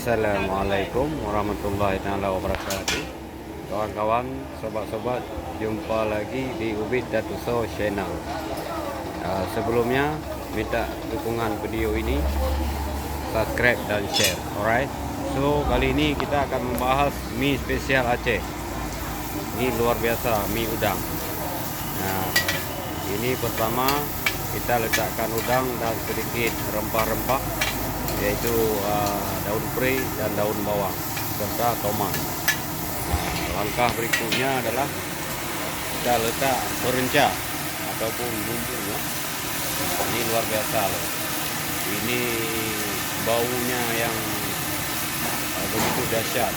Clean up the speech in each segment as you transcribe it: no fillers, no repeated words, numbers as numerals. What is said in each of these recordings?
Assalamualaikum warahmatullahi wabarakatuh. Kawan-kawan, sobat-sobat, jumpa lagi di Ubid Datuso Channel. Sebelumnya minta dukungan video ini, subscribe dan share. Alright. So kali ini kita akan membahas mie spesial Aceh. Ini luar biasa, mie udang. Nah, ini pertama kita letakkan udang dan sedikit rempah-rempah, yaitu daun prei dan daun bawang serta tomat. Langkah berikutnya adalah kita letak perenca ataupun bumbunya. Ini luar biasa loh. Ini baunya yang begitu dahsyat,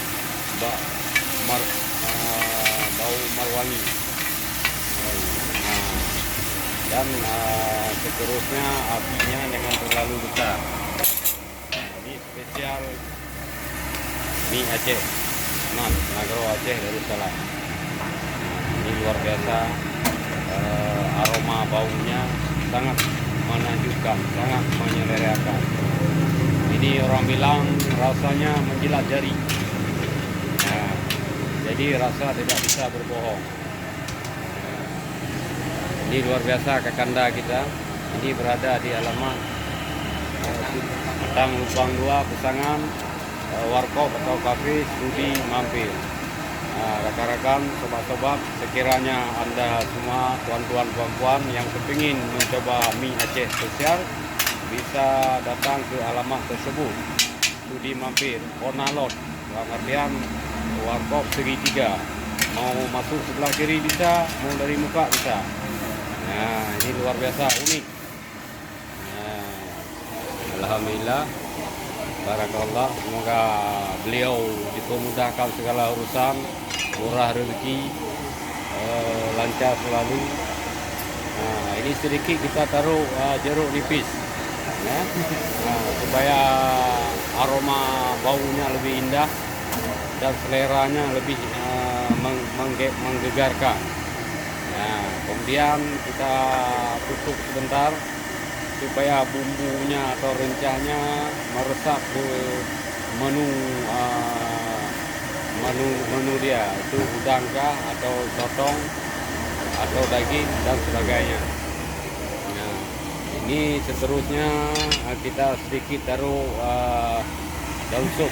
bau marwangi. Dan seterusnya apinya jangan terlalu besar. Ini spesial mie Aceh, Nagro Aceh Darussalam. Ini luar biasa, aroma baunya sangat menakjubkan, sangat menyelerakan. Ini orang bilang rasanya menjilat jari. Nah, jadi rasa tidak bisa berbohong. Ini luar biasa kakanda kita. Ini berada di alamat Petang Lubang 2 Pesangan, Warkop atau Kafe Studi Mampir. Rakan-rakan, sobat-sobat, sekiranya Anda semua tuan-tuan puan-puan yang kepingin mencoba mie Aceh spesial, bisa datang ke alamat tersebut, Studi Mampir, Onalot, dalam artian Warkop Segitiga. Mau masuk sebelah kiri bisa, mau dari muka bisa. Nah, ini luar biasa, unik. Nah, alhamdulillah, barakallah, semoga beliau dipermudahkan segala urusan, murah rezeki, lancar selalu. Nah, ini sedikit kita taruh jeruk nipis, ya, supaya aroma baunya lebih indah dan seleranya lebih menggegarkan. Nah, kemudian kita tutup sebentar supaya bumbunya atau rencahnya meresap ke menu dia, itu udangkah atau sotong atau daging dan sebagainya. Nah, ini seterusnya kita sedikit taruh daun sup.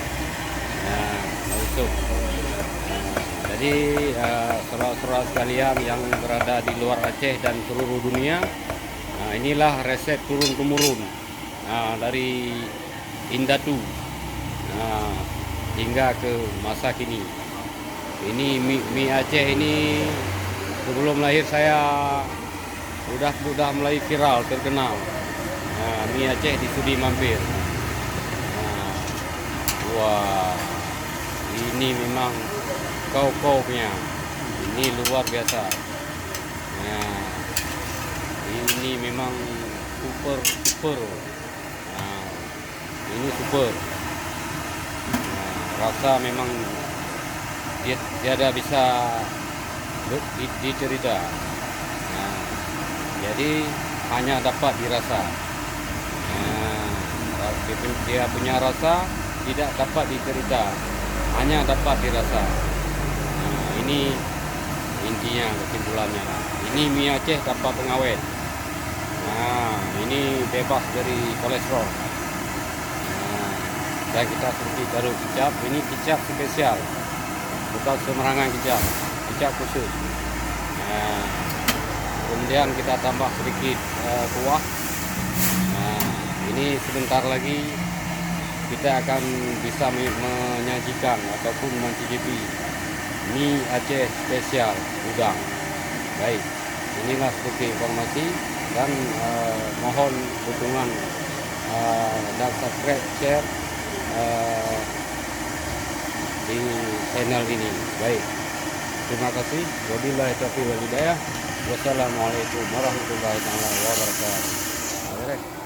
Nah, daun sup. Jadi saudara-saudara sekalian yang berada di luar Aceh dan seluruh dunia, nah, inilah resep turun-temurun dari Indatu hingga ke masa kini. Ini mie Aceh ini sebelum lahir saya sudah mulai viral, terkenal. Mie Aceh di Studi Mampir. Wah, ini memang kau-kaunya, ini luar biasa. Nah, ini memang super. Nah, ini super. Nah, rasa memang tiada bisa dicerita. Nah, jadi hanya dapat dirasa. Nah, dia punya rasa tidak dapat dicerita, hanya dapat dirasa. Ini intinya, kesimpulannya. Ini mie Aceh tanpa pengawet. Nah, ini bebas dari kolesterol. Nah, dan kita sedikit taruh kicap. Ini kicap spesial, bukan sembarangan kicap khusus. Nah, kemudian kita tambah sedikit kuah. Nah, ini sebentar lagi kita akan bisa menyajikan ataupun mencicipi mie Aceh spesial udang. Baik, inilah sedikit informasi dan mohon dukungan dan subscribe, share di channel ini. Baik, terima kasih. Wabillahi taufiq wal hidayah. Wassalamualaikum warahmatullahi wabarakatuh.